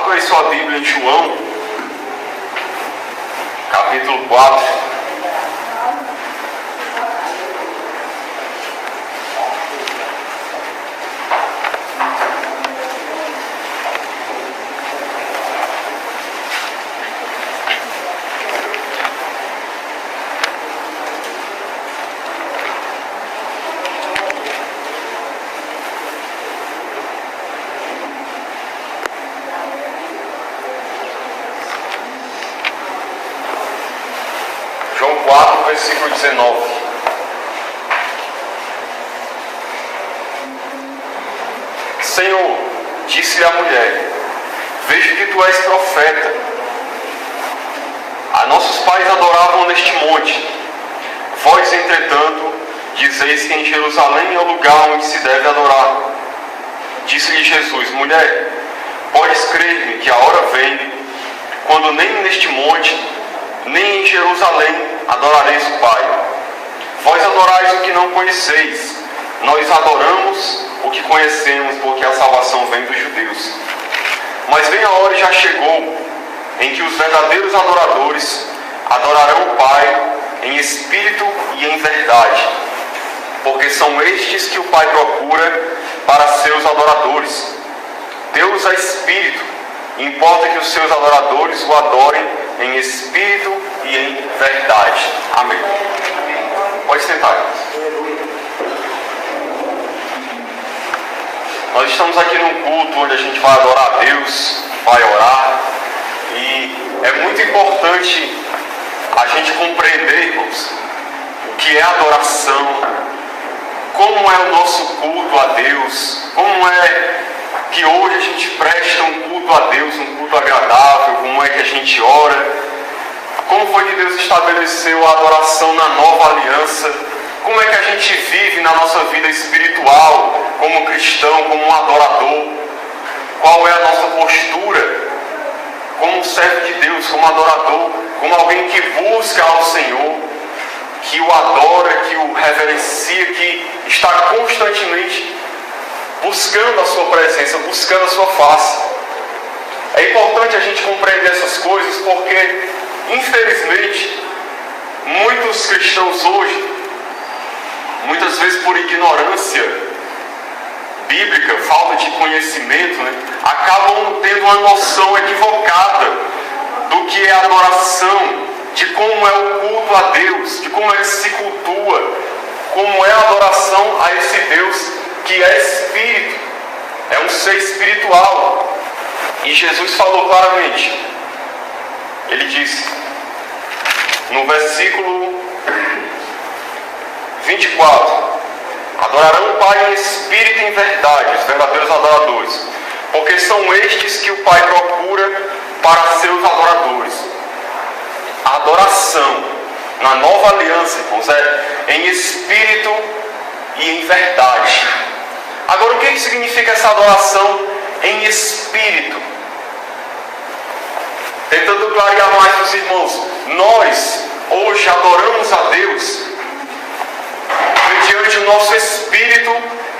Abra aí sua Bíblia em João, capítulo 4. João 4, versículo 19. Senhor, disse-lhe a mulher, vejo que tu és profeta. A nossos pais adoravam neste monte. Vós, entretanto, dizeis que em Jerusalém é o lugar onde se deve adorar. Disse-lhe Jesus, mulher, podes crer-me que a hora vem, quando nem neste monte, nem em Jerusalém adorareis o Pai. Vós adorais o que não conheceis. Nós adoramos o que conhecemos, porque a salvação vem dos judeus. Mas vem a hora e já chegou, em que os verdadeiros adoradores adorarão o Pai em espírito e em verdade, porque são estes que o Pai procura para seus adoradores. Deus é espírito, e importa que os seus adoradores o adorem em espírito e em verdade. Amém. Pode sentar. Nós estamos aqui num culto onde a gente vai adorar a Deus, vai orar, e é muito importante a gente compreender, irmãos, o que é adoração, como é o nosso culto a Deus, como é que hoje a gente presta um culto a Deus, um culto agradável, como é que a gente ora, como foi que Deus estabeleceu a adoração na nova aliança, como é que a gente vive na nossa vida espiritual, como cristão, como um adorador, qual é a nossa postura, como um servo de Deus, como adorador, como alguém que busca ao Senhor, que o adora, que o reverencia, que está constantemente buscando a sua presença, buscando a sua face. É importante a gente compreender essas coisas porque, infelizmente, muitos cristãos hoje, muitas vezes por ignorância bíblica, falta de conhecimento, acabam tendo uma noção equivocada do que é adoração, de como é o culto a Deus, de como é que se cultua, como é a adoração a esse Deus que é espírito, é um ser espiritual. E Jesus falou claramente, ele disse no versículo 24, adorarão o Pai em espírito e em verdade, os verdadeiros adoradores, porque são estes que o Pai procura para seus adoradores. A adoração na nova aliança, irmãos, é em espírito e em verdade. Agora, o que significa essa adoração em espírito? Tentando clarear mais para os irmãos, nós hoje adoramos a Deus mediante o nosso espírito,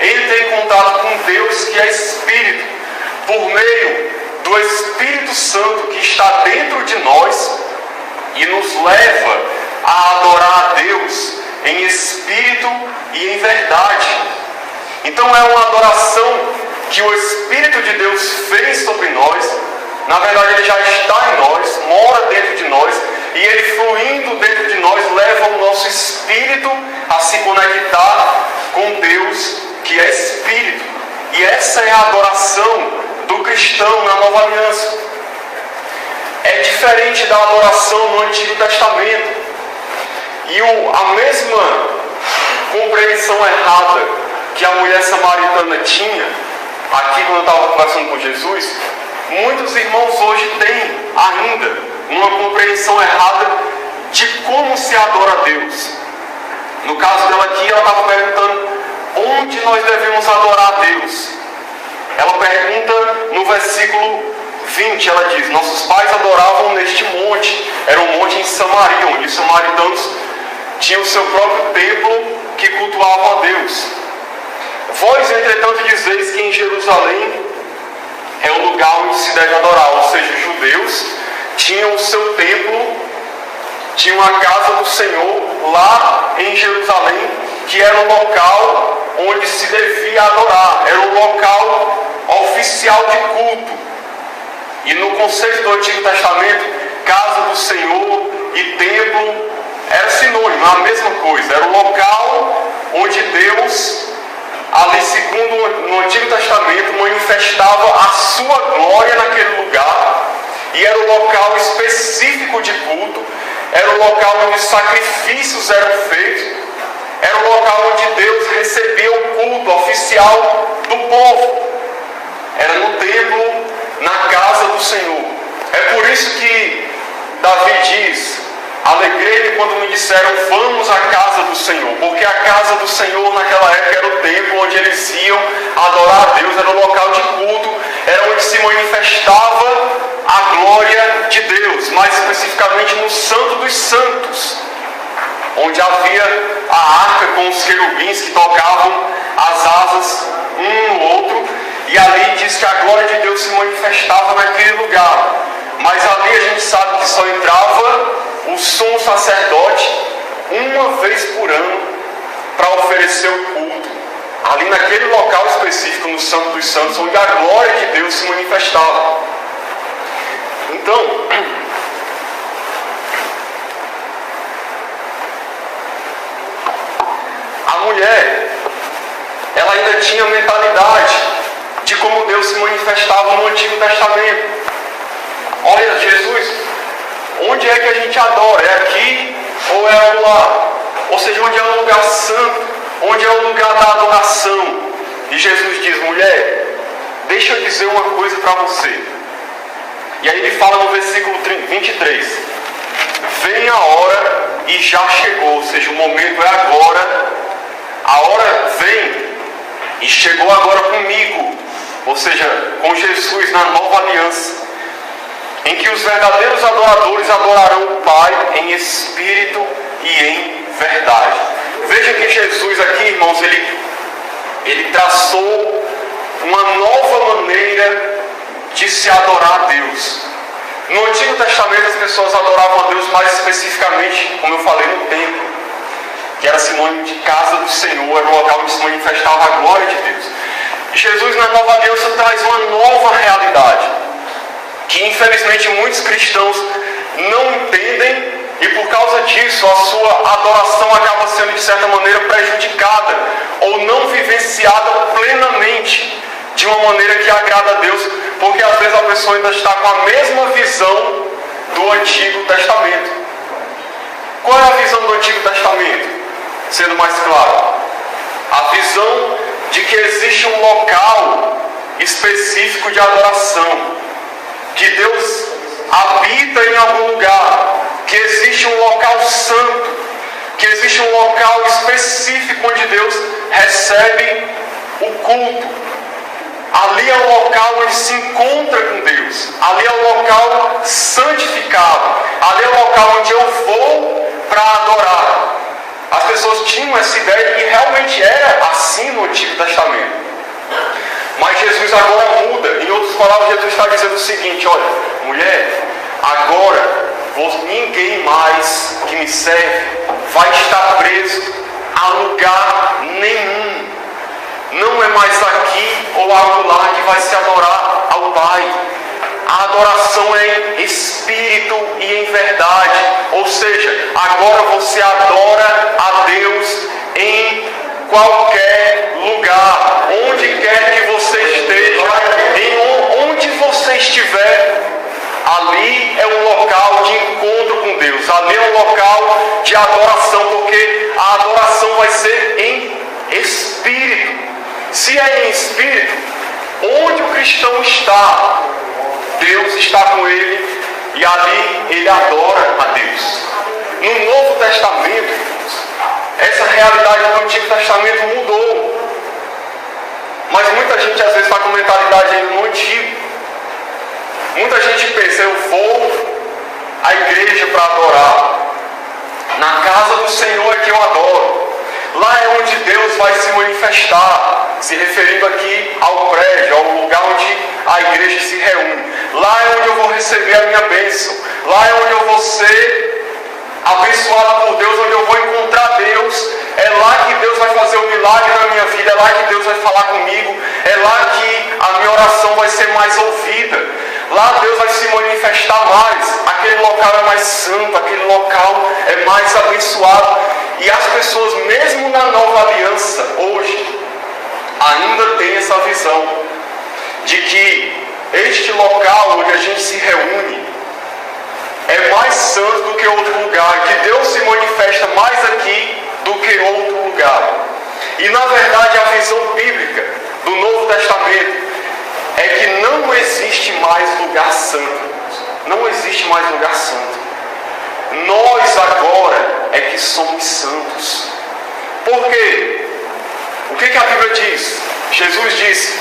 entra em contato com Deus que é espírito, por meio do Espírito Santo que está dentro de nós e nos leva a adorar a Deus em espírito e em verdade. Então é uma adoração que o Espírito de Deus fez sobre nós. Na verdade ele já está em nós, mora dentro de nós, e ele fluindo dentro de nós leva o nosso espírito a se conectar com Deus que é espírito. E essa é a adoração do cristão na nova aliança. É diferente da adoração no Antigo Testamento. E a mesma compreensão errada que a mulher samaritana tinha, aqui quando eu estava conversando com Jesus, muitos irmãos hoje têm ainda uma compreensão errada de como se adora a Deus. No caso dela aqui, ela estava perguntando onde nós devemos adorar a Deus. Ela pergunta no versículo 20, ela diz, nossos pais adoravam neste monte, era um monte em Samaria, onde os samaritanos tinham o seu próprio templo que cultuavam a Deus. Vós, entretanto, dizeis que em Jerusalém é o lugar onde onde se deve adorar, ou seja, os judeus tinham o seu templo, tinham a casa do Senhor lá em Jerusalém, que era o local onde se devia adorar, era o local oficial de culto. E no conceito do Antigo Testamento, casa do Senhor e templo era sinônimo, a mesma coisa, era o local onde Deus, ali segundo no Antigo Testamento, manifestava a sua glória naquele lugar, e era o local específico de culto, era o local onde os sacrifícios eram feitos, era o local onde Deus recebia o culto oficial do povo, era no templo, na casa do Senhor. É por isso que Davi diz: alegrei-me quando me disseram, vamos à casa do Senhor, porque a casa do Senhor naquela época era o templo onde eles iam adorar a Deus, era o local de culto, era onde se manifestava a glória de Deus, mais especificamente no Santo dos Santos, onde havia a arca com os querubins que tocavam as asas um no outro, e ali diz que a glória de Deus se manifestava naquele lugar. Mas ali a gente sabe que só entrava o sumo sacerdote uma vez por ano para oferecer o culto, ali naquele local específico no Santo dos Santos, onde a glória de Deus se manifestava. Então, a mulher, ela ainda tinha a mentalidade de como Deus se manifestava no Antigo Testamento. Olha, Jesus, onde é que a gente adora? É aqui ou é lá? Ou seja, onde é o lugar santo? Onde é o lugar da adoração? E Jesus diz: mulher, deixa eu dizer uma coisa para você. E aí ele fala no versículo 23: vem a hora e já chegou, ou seja, o momento é agora, a hora vem e chegou agora comigo, ou seja, com Jesus na nova aliança, em que os verdadeiros adoradores adorarão o Pai em espírito e em verdade. Veja que Jesus aqui, irmãos, ele traçou uma nova maneira de se adorar a Deus. No Antigo Testamento as pessoas adoravam a Deus mais especificamente, como eu falei, no templo, que era sinônimo de casa do Senhor, era o local onde se manifestava a glória de Deus. E Jesus na nova aliança traz uma nova realidade, que infelizmente muitos cristãos não entendem, e por causa disso a sua adoração acaba sendo de certa maneira prejudicada, ou não vivenciada plenamente, de uma maneira que agrada a Deus, porque às vezes a pessoa ainda está com a mesma visão do Antigo Testamento. Qual é a visão do Antigo Testamento? Sendo mais claro, a visão de que existe um local específico de adoração, que Deus habita em algum lugar, que existe um local santo, que existe um local específico onde Deus recebe o culto. Ali é o local onde se encontra com Deus, ali é o local santificado, ali é o local onde eu vou para adorar. As pessoas tinham essa ideia e realmente era assim no Antigo Testamento. Mas Jesus agora muda. Em outras palavras, Jesus está dizendo o seguinte: olha, mulher, agora ninguém mais que me serve vai estar preso a lugar nenhum. Não é mais aqui ou acolá que vai se adorar ao Pai. A adoração é em espírito e em verdade. Ou seja, agora você adora a Deus em qualquer lugar, onde quer que você esteja, onde você estiver. Ali é um local de encontro com Deus, ali é um local de adoração, porque a adoração vai ser em espírito. Se é em espírito, onde o cristão está, Deus está com ele e ali ele adora a Deus. No Novo Testamento, essa realidade do Antigo Testamento mudou. Mas muita gente às vezes está com mentalidade ainda no Antigo. Muita gente pensa: eu vou à igreja para adorar. Na casa do Senhor é que eu adoro. Lá é onde Deus vai se manifestar. Se referindo aqui ao prédio, ao lugar onde a igreja se reúne. receber a minha bênção. Lá é onde eu vou ser abençoado por Deus, onde eu vou encontrar Deus. É lá que Deus vai fazer um milagre na minha vida, é lá que Deus vai falar comigo, é lá que a minha oração vai ser mais ouvida. Lá Deus vai se manifestar mais. Aquele local é mais santo, aquele local é mais abençoado. E as pessoas, mesmo na nova aliança, hoje, ainda têm essa visão de que este local onde a gente se reúne é mais santo do que outro lugar, que Deus se manifesta mais aqui do que outro lugar. E na verdade a visão bíblica do Novo Testamento é que não existe mais lugar santo. Não existe mais lugar santo. Nós agora é que somos santos. Por quê? O que a Bíblia diz? Jesus disse: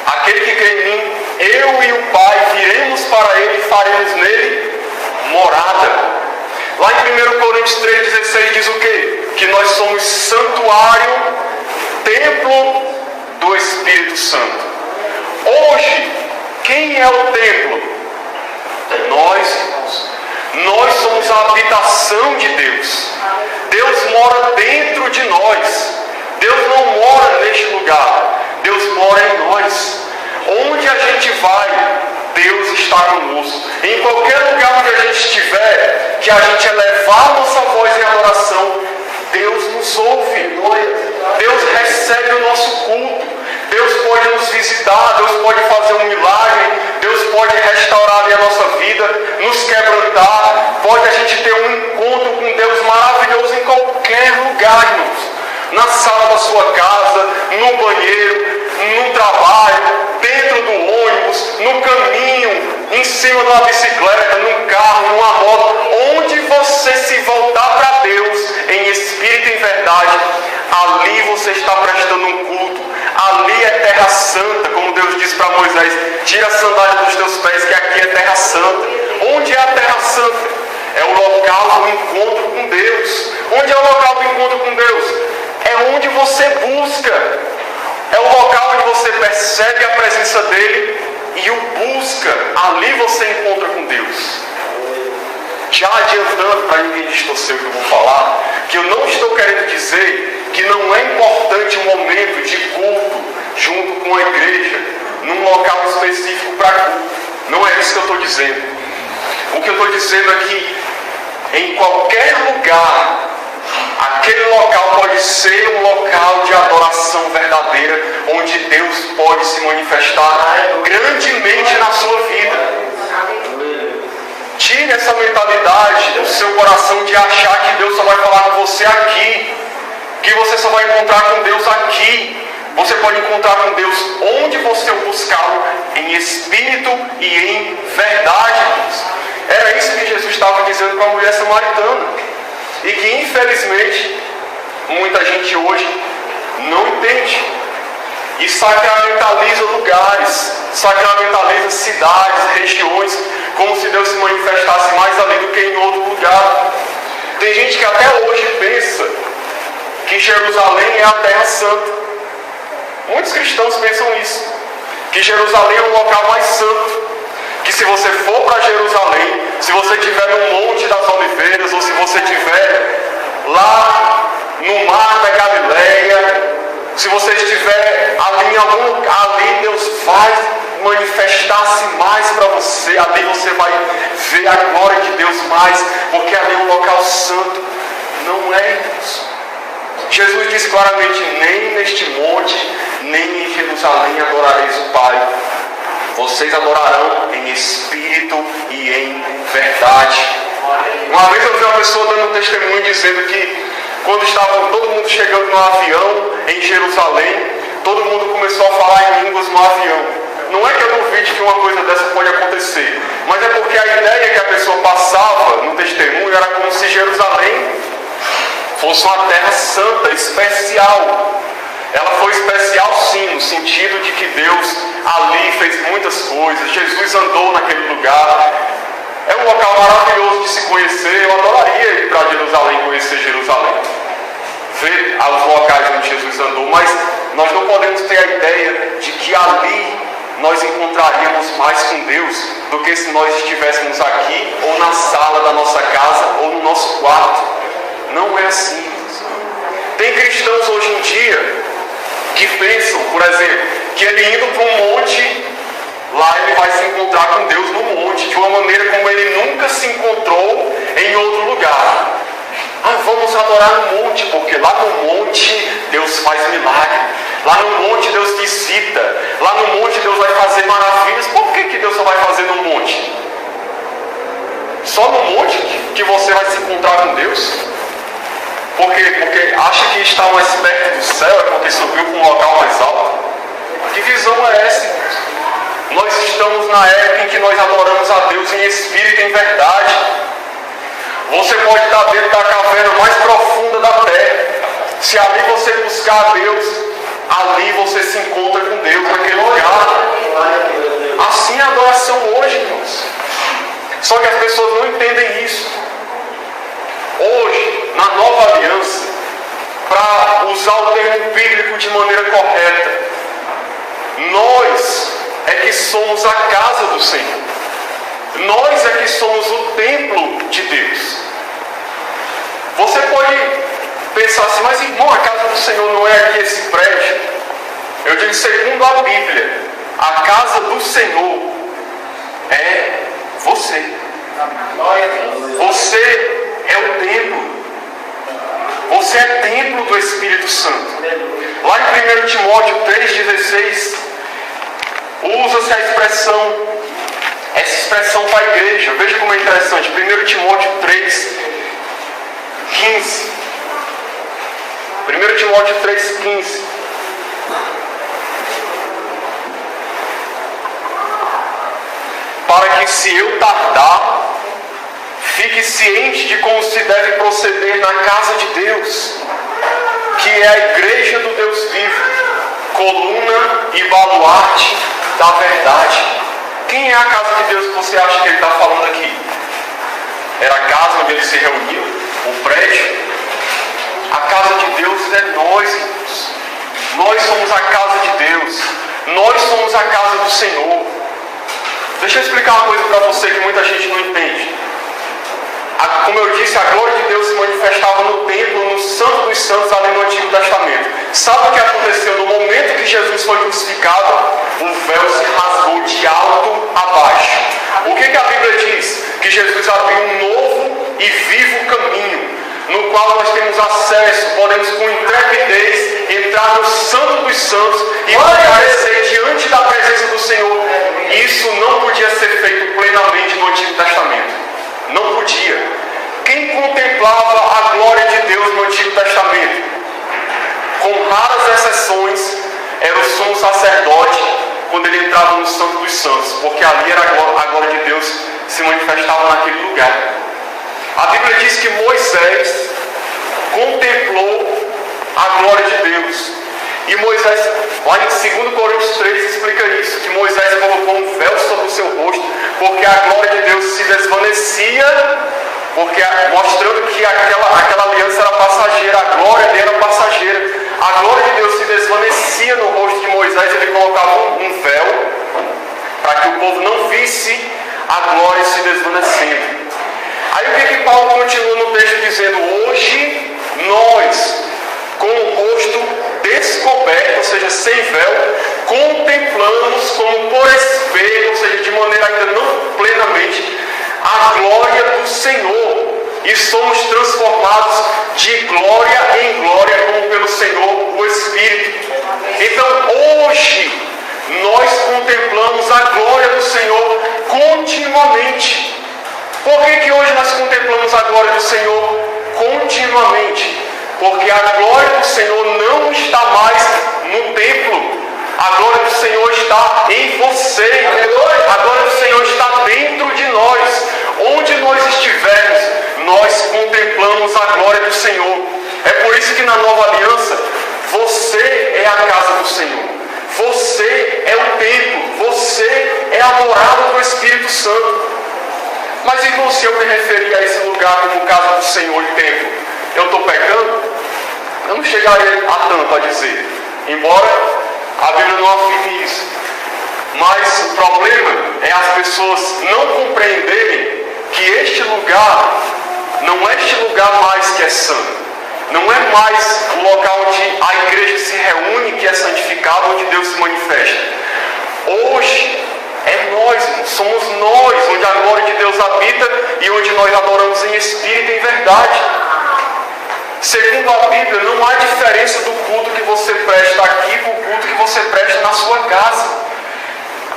aquele que crê em mim, eu e o Pai viremos para ele e faremos nele morada. Lá em 1 Coríntios 3,16 diz o quê? Que nós somos santuário, templo do Espírito Santo. Hoje, quem é o templo? Nós somos a habitação de Deus. Deus mora dentro de nós. Deus não mora neste lugar. Deus mora em nós. Onde a gente vai, Deus está conosco. Em qualquer lugar onde a gente estiver, que a gente elevar nossa voz em adoração, Deus nos ouve. Deus recebe o nosso culto. Deus pode nos visitar, Deus pode fazer um milagre, Deus pode restaurar ali a nossa vida, nos quebrantar. Pode a gente ter um encontro com Deus maravilhoso em qualquer lugar, irmãos. Na sala da sua casa, no banheiro, no trabalho, dentro do ônibus, no caminho, em cima de uma bicicleta, num carro, numa moto. Onde você se voltar para Deus em espírito e em verdade, ali você está prestando um culto. Ali é terra santa, como Deus disse para Moisés: tira a sandália dos teus pés, que aqui é terra santa. Onde é a terra santa? É o local do encontro com Deus. Onde é o local do encontro com Deus? É onde você busca. É o local onde você percebe a presença dele e o busca. Ali você encontra com Deus. Já adiantando, para ninguém distorcer o que eu vou falar, que eu não estou querendo dizer que não é importante um momento de culto junto com a igreja, num local específico para culto. Não é isso que eu estou dizendo. O que eu estou dizendo é que em qualquer lugar, aquele local pode ser um local de adoração verdadeira, onde Deus pode se manifestar grandemente na sua vida. Tire essa mentalidade do seu coração de achar que Deus só vai falar com você aqui, que você só vai encontrar com Deus aqui. Você pode encontrar com Deus onde você o buscar, em espírito e em verdade. Era isso que Jesus estava dizendo para a mulher samaritana. E que infelizmente muita gente hoje não entende. E sacramentaliza lugares, sacramentaliza cidades, regiões, como se Deus se manifestasse mais ali do que em outro lugar. Tem gente que até hoje pensa que Jerusalém é a terra santa. Muitos cristãos pensam isso, que Jerusalém é o local mais santo, que se você for para Jerusalém, se você estiver no Monte das Oliveiras, ou se você estiver lá no Mar da Galileia, se você estiver ali em algum lugar, ali Deus vai manifestar-se mais para você, ali você vai ver a glória de Deus mais, porque ali é um local santo. Não é isso. Jesus disse claramente: nem neste monte, nem em Jerusalém adorareis o Pai. Vocês adorarão em espírito e em verdade. Uma vez eu vi uma pessoa dando um testemunho dizendo que quando estava todo mundo chegando no avião em Jerusalém, todo mundo começou a falar em línguas no avião. Não é que eu duvide que uma coisa dessa pode acontecer, mas é porque a ideia que a pessoa passava no testemunho era como se Jerusalém fosse uma terra santa, especial. Ela foi especial sim, no sentido de que Deus ali fez muitas coisas. Jesus andou naquele lugar. É um local maravilhoso de se conhecer. Eu adoraria ir para Jerusalém, conhecer Jerusalém, ver os locais onde Jesus andou. Mas nós não podemos ter a ideia de que ali nós encontraríamos mais com Deus do que se nós estivéssemos aqui, ou na sala da nossa casa, ou no nosso quarto. Não é assim. Tem cristãos hoje em dia que pensam, por exemplo, que ele indo para um monte, lá ele vai se encontrar com Deus no monte, de uma maneira como ele nunca se encontrou em outro lugar. Vamos adorar no monte, porque lá no monte Deus faz milagre. Lá no monte Deus visita. Lá no monte Deus vai fazer maravilhas. Por que Deus só vai fazer no monte? Só no monte que você vai se encontrar com Deus? Porque acha que está mais perto do céu, é porque subiu para um local mais alto? Que visão é essa? Nós estamos na época em que nós adoramos a Deus em espírito e em verdade. Você pode estar dentro da caverna mais profunda da terra. Se ali você buscar a Deus, ali você se encontra com Deus naquele lugar. Assim é a adoração hoje, irmãos. Só que as pessoas não entendem isso. Hoje, na nova aliança, para usar o termo bíblico de maneira correta, nós é que somos a casa do Senhor. Nós é que somos o templo de Deus. Você pode pensar assim, mas irmão, a casa do Senhor não é aqui esse prédio. Eu digo, segundo a Bíblia, a casa do Senhor é você. Você é o templo. Você é templo do Espírito Santo. Lá em 1 Timóteo 3,16, usa-se essa expressão para a igreja. Veja como é interessante. 1 Timóteo 3,15. 1 Timóteo 3,15. Para que, se eu tardar, fique ciente de como se deve proceder na casa de Deus, que é a igreja do Deus vivo, coluna e baluarte da verdade. Quem é a casa de Deus que você acha que ele está falando aqui? Era a casa onde ele se reuniu? O prédio? A casa de Deus é nós, irmãos. Nós somos a casa de Deus. Nós somos a casa do Senhor. Deixa eu explicar uma coisa para você que muita gente não entende. Como eu disse, a glória de Deus se manifestava no templo, no Santo dos Santos, ali no Antigo Testamento. Sabe o que aconteceu? No momento que Jesus foi crucificado, o véu se rasgou de alto a baixo. O que a Bíblia diz? Que Jesus abriu um novo e vivo caminho, no qual nós temos acesso, podemos com intrepidez entrar no Santo dos Santos e comparecer diante da presença do Senhor. Isso não podia ser feito plenamente no Antigo Testamento. Não podia. Quem contemplava a glória de Deus no Antigo Testamento, com raras exceções, era o sumo sacerdote quando ele entrava no Santo dos Santos, porque ali era a glória de Deus se manifestava naquele lugar. A Bíblia diz que Moisés contemplou a glória de Deus. E Moisés, lá em 2 Coríntios 3, explica isso, que Moisés colocou um véu sobre o seu rosto, porque a glória de Deus se desvanecia, mostrando que aquela aliança era passageira, a glória dele era passageira. A glória de Deus se desvanecia no rosto de Moisés, ele colocava um véu, para que o povo não visse a glória se desvanecendo. Aí o que Paulo continua no texto dizendo? Hoje nós, com o rosto descoberto, ou seja, sem véu, contemplamos como por espelho, ou seja, de maneira ainda não plenamente, a glória do Senhor, e somos transformados de glória em glória, como pelo Senhor o Espírito. Então hoje nós contemplamos a glória do Senhor continuamente. Por que hoje nós contemplamos a glória do Senhor continuamente? Porque a glória do Senhor não está mais no templo. A glória do Senhor está em você. A glória do Senhor está dentro de nós. Onde nós estivermos, nós contemplamos a glória do Senhor. É por isso que na nova aliança, você é a casa do Senhor. Você é o templo. Você é a morada do Espírito Santo. Mas irmão, se eu me referir a esse lugar como casa do Senhor e templo, eu estou pecando? Eu não chegaria a tanto a dizer, embora a Bíblia não afirme isso. Mas o problema é as pessoas não compreenderem que este lugar não é este lugar mais que é santo. Não é mais o local onde a igreja se reúne, que é santificado, onde Deus se manifesta. Hoje é nós, somos nós, onde a glória de Deus habita e onde nós adoramos em espírito e em verdade. Segundo a Bíblia, não há diferença do culto que você presta aqui para o culto que você presta na sua casa.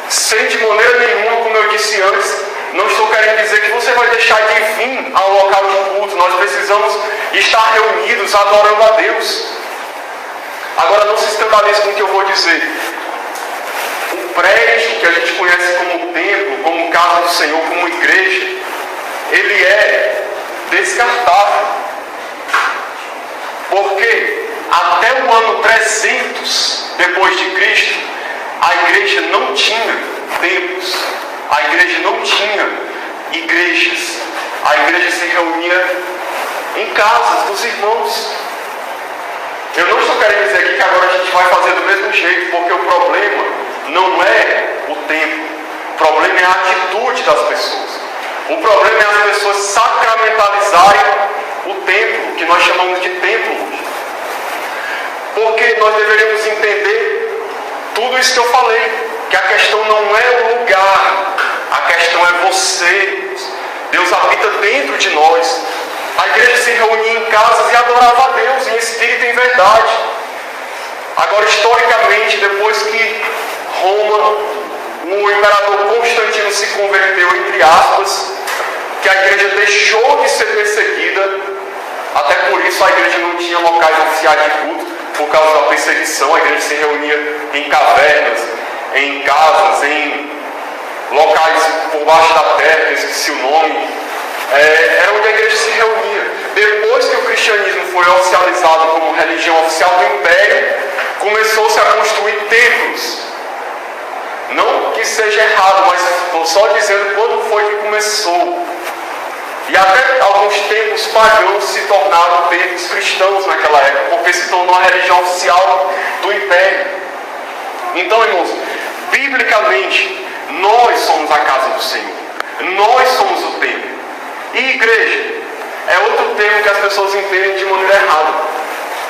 Sem de maneira nenhuma, como eu disse antes, não estou querendo dizer que você vai deixar de vir ao local de culto. Nós precisamos estar reunidos adorando a Deus. Agora, não se escandalize com o que eu vou dizer. O prédio que a gente conhece como templo, como casa do Senhor, como igreja, ele é descartável. Porque até o ano 300 depois de Cristo, a igreja não tinha templos, a igreja não tinha igrejas. A igreja se reunia em casas dos irmãos. Eu não estou querendo dizer aqui que agora a gente vai fazer do mesmo jeito, porque o problema não é o templo, o problema é a atitude das pessoas. O problema é as pessoas sacramentalizarem o templo, que nós chamamos de templo hoje. Porque nós deveríamos entender tudo isso que eu falei, que a questão não é o lugar, a questão é você. Deus habita dentro de nós. A igreja se reunia em casas e adorava a Deus em espírito e em verdade. Agora, historicamente, depois que Roma, o imperador Constantino se converteu, entre aspas, que a igreja deixou de ser perseguida, até por isso a igreja não tinha locais oficiais de culto, por causa da perseguição. A igreja se reunia em cavernas, em casas, em locais por baixo da terra, eu esqueci o nome. Era onde a igreja se reunia. Depois que o cristianismo foi oficializado como religião oficial do Império, começou-se a construir templos. Não que seja errado, mas estou só dizendo quando foi que começou. E até alguns templos pagãos se tornaram templos cristãos naquela época, porque se tornou a religião oficial do Império. Então, irmãos, biblicamente, nós somos a casa do Senhor. Nós somos o templo. E igreja é outro termo que as pessoas entendem de maneira errada.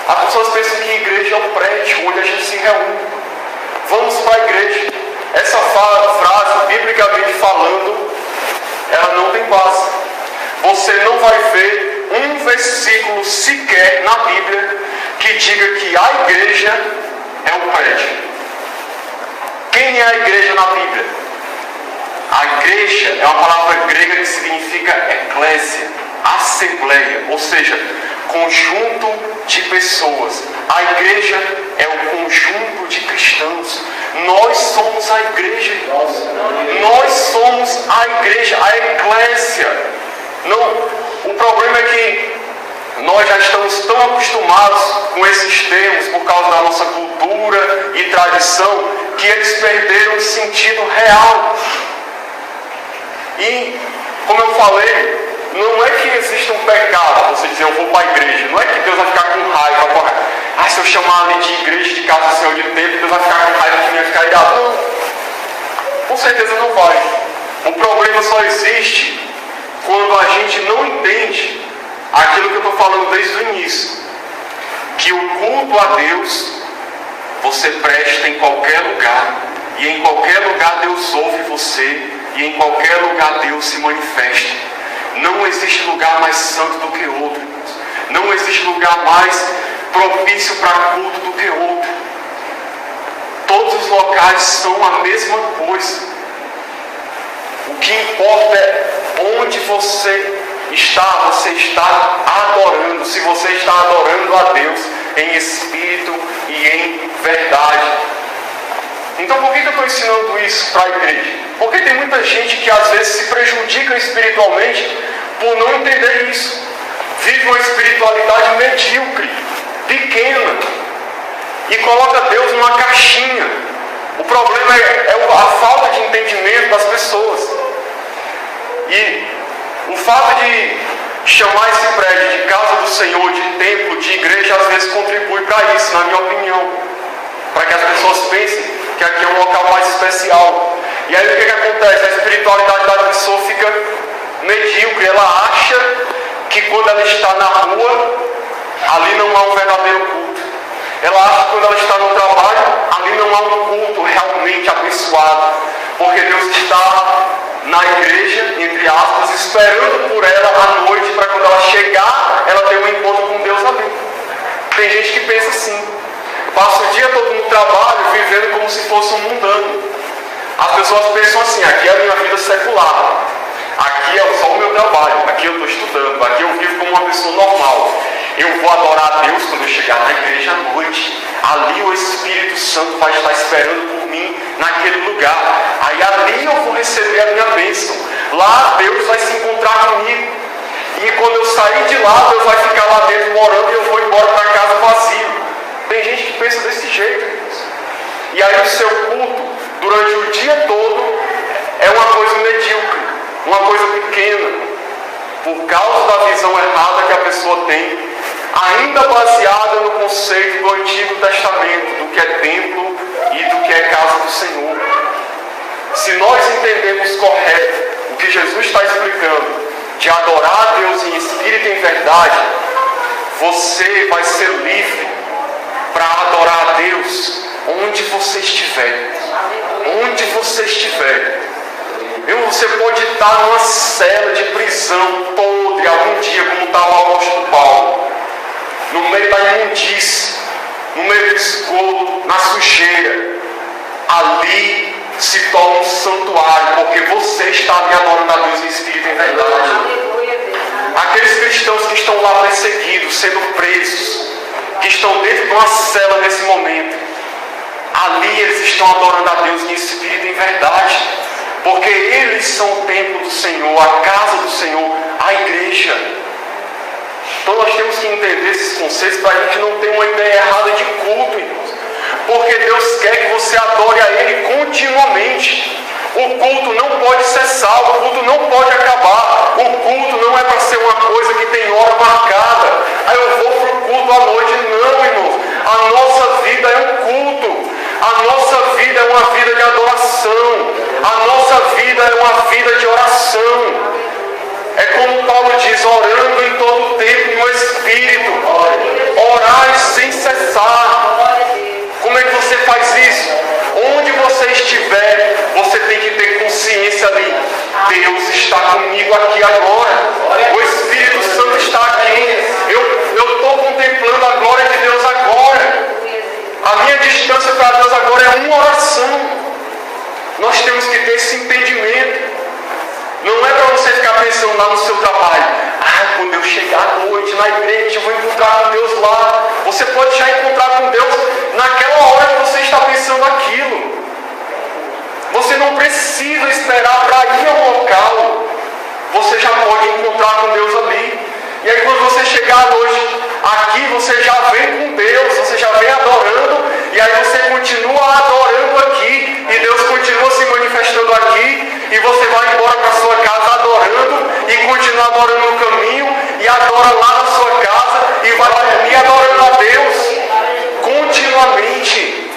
As pessoas pensam que igreja é um prédio onde a gente se reúne. Vamos para a igreja. Essa frase, biblicamente falando, ela não tem base. Você não vai ver um versículo sequer na Bíblia que diga que a igreja é um prédio. Quem é a igreja na Bíblia? A igreja é uma palavra grega que significa eclésia, assembleia, ou seja, conjunto de pessoas. A igreja é o conjunto de cristãos. Nós somos a igreja, irmãos. Nós somos a igreja, a eclésia. Não, o problema é que nós já estamos tão acostumados com esses termos por causa da nossa cultura e tradição que eles perderam o sentido real. E, como eu falei, não é que existe um pecado você dizer eu vou para a igreja. Não é que Deus vai ficar com raiva. Se eu chamar ali de igreja, de casa do Senhor de templo, Deus vai ficar com raiva de mim, vai ficar irado. Não, com certeza não vai. O problema só existe quando a gente não entende aquilo que eu estou falando desde o início, que o culto a Deus você presta em qualquer lugar, e em qualquer lugar Deus ouve você, e em qualquer lugar Deus se manifesta. Não existe lugar mais santo do que outro, não existe lugar mais propício para culto do que outro. Todos os locais são a mesma coisa. O que importa é onde você está adorando, se você está adorando a Deus em espírito e em verdade. Então por que eu estou ensinando isso para a igreja? Porque tem muita gente que às vezes se prejudica espiritualmente por não entender isso. Vive uma espiritualidade medíocre, pequena, e coloca Deus numa caixinha. O problema é a falta de entendimento das pessoas. E o fato de chamar esse prédio de casa do Senhor, de templo, de igreja, às vezes contribui para isso, na minha opinião. Para que as pessoas pensem que aqui é um local mais especial. E aí o que acontece? A espiritualidade da pessoa fica medíocre. Ela acha que quando ela está na rua, ali não há um verdadeiro culto. Ela acha que quando ela está no trabalho, ali não há um culto realmente abençoado. Porque Deus está na igreja, entre aspas, esperando por ela à noite, para quando ela chegar, ela ter um encontro com Deus ali. Tem gente que pensa assim, passa o dia todo no trabalho, vivendo como se fosse um mundano. As pessoas pensam assim, aqui é a minha vida secular, aqui é só o meu trabalho, aqui eu estou estudando, aqui eu vivo como uma pessoa normal. Eu vou adorar a Deus quando eu chegar na igreja à noite. Ali o Espírito Santo vai estar esperando por mim naquele lugar. Aí ali eu vou receber a minha bênção. Lá Deus vai se encontrar comigo. E quando eu sair de lá, Deus vai ficar lá dentro morando e eu vou embora para casa vazio. Tem gente que pensa desse jeito, irmãos. E aí o seu culto, durante o dia todo, é uma coisa medíocre, uma coisa pequena. Por causa da visão errada que a pessoa tem, ainda baseada no conceito do Antigo Testamento, do que é templo e do que é casa do Senhor. Se nós entendermos correto o que Jesus está explicando, de adorar a Deus em espírito e em verdade, você vai ser livre para adorar a Deus onde você estiver. Onde você estiver. Você pode estar numa cela de prisão podre algum dia, como estava o apóstolo Paulo, no meio da imundície, no meio do esgoto, na sujeira. Ali se torna um santuário, porque você está ali adorando a Deus em espírito e em verdade. Aqueles cristãos que estão lá perseguidos, sendo presos, que estão dentro de uma cela nesse momento, ali eles estão adorando a Deus em espírito e em verdade, porque eles são o templo do Senhor, a casa do Senhor, a igreja. Então nós temos que entender esses conceitos para a gente não ter uma ideia errada de culto, irmãos. Porque Deus quer que você adore a Ele continuamente. O culto não pode cessar, o culto não pode acabar. O culto não é para ser uma coisa que tem hora marcada. Aí eu vou para o culto à noite. Não, irmãos. A nossa vida é um culto. A nossa vida é uma vida de adoração. A nossa vida é uma vida de oração. É como Paulo diz, orando em todo o tempo no Espírito. Orai sem cessar. Como é que você faz isso? Onde você estiver, você tem que ter consciência ali. Deus está comigo aqui agora. O Espírito Santo está aqui. Eu estou contemplando a glória de Deus agora. A minha distância para Deus agora é uma oração. Nós temos que ter esse entendimento. Não é para você ficar pensando lá no seu trabalho. Quando eu chegar à noite na igreja, eu vou encontrar com Deus lá. Você pode já encontrar com Deus naquela hora que você está pensando aquilo. Você não precisa esperar para ir ao local. Você já pode encontrar com Deus ali. E aí quando você chegar à noite aqui, você já vem com Deus, você já vem adorando, e aí você continua adorando aqui, e Deus continua se manifestando aqui, e você vai embora para sua casa adorando, e continua adorando no caminho, e adora lá na sua casa, e vai dormir adorando a Deus continuamente,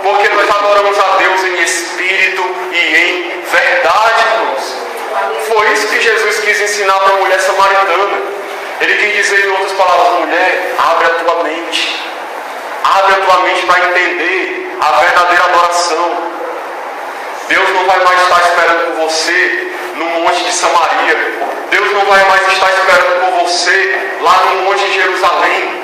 porque nós adoramos a Deus em espírito e em verdade, irmãos. Foi isso que Jesus quis ensinar para a mulher samaritana. Ele quis dizer em outras palavras, mulher, abre a tua mente. Abre a tua mente para entender a verdadeira adoração. Deus não vai mais estar esperando por você no monte de Samaria. Deus não vai mais estar esperando por você lá no monte de Jerusalém.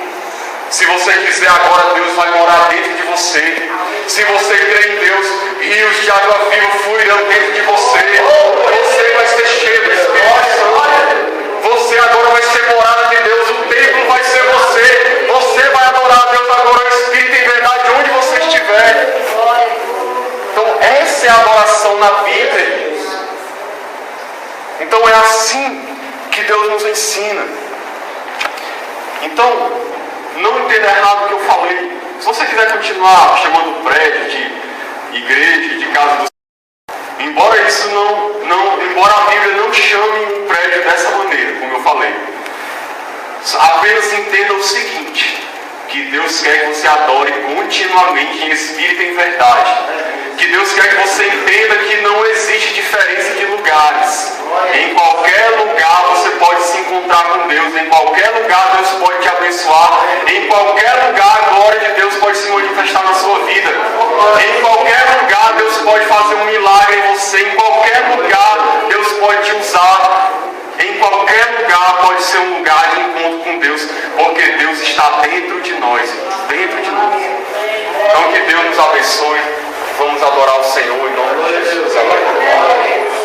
Se você quiser agora, Deus vai morar dentro de você. Se você crê em Deus, rios de água viva fluirão dentro de você. Você vai ser cheio do Espírito Santo. Você agora vai ser morada de Deus. O templo vai ser você. Você vai adorar a Deus agora em espírito e em verdade onde você estiver. Então essa é a adoração na vida, irmãos. Então é assim que Deus nos ensina. Então, não entenda errado o que eu falei. Se você quiser continuar chamando o prédio de igreja, de casa do Senhor, embora isso embora a Bíblia não chame um prédio dessa maneira, como eu falei, apenas entenda o seguinte: que Deus quer que você adore continuamente em espírito e em verdade. Que Deus quer que você entenda que não existe diferença de lugares. Em qualquer lugar você pode se encontrar com Deus. Em qualquer lugar Deus pode te abençoar. Em qualquer lugar a glória de Deus pode se manifestar na sua vida. Em qualquer lugar Deus pode fazer um milagre em você. Em qualquer lugar Deus pode te usar. Em qualquer lugar pode ser um lugar de encontro com Deus, porque Deus está dentro de nós, dentro de nós. Então que Deus nos abençoe. Vamos adorar o Senhor em nome de Jesus. Amém.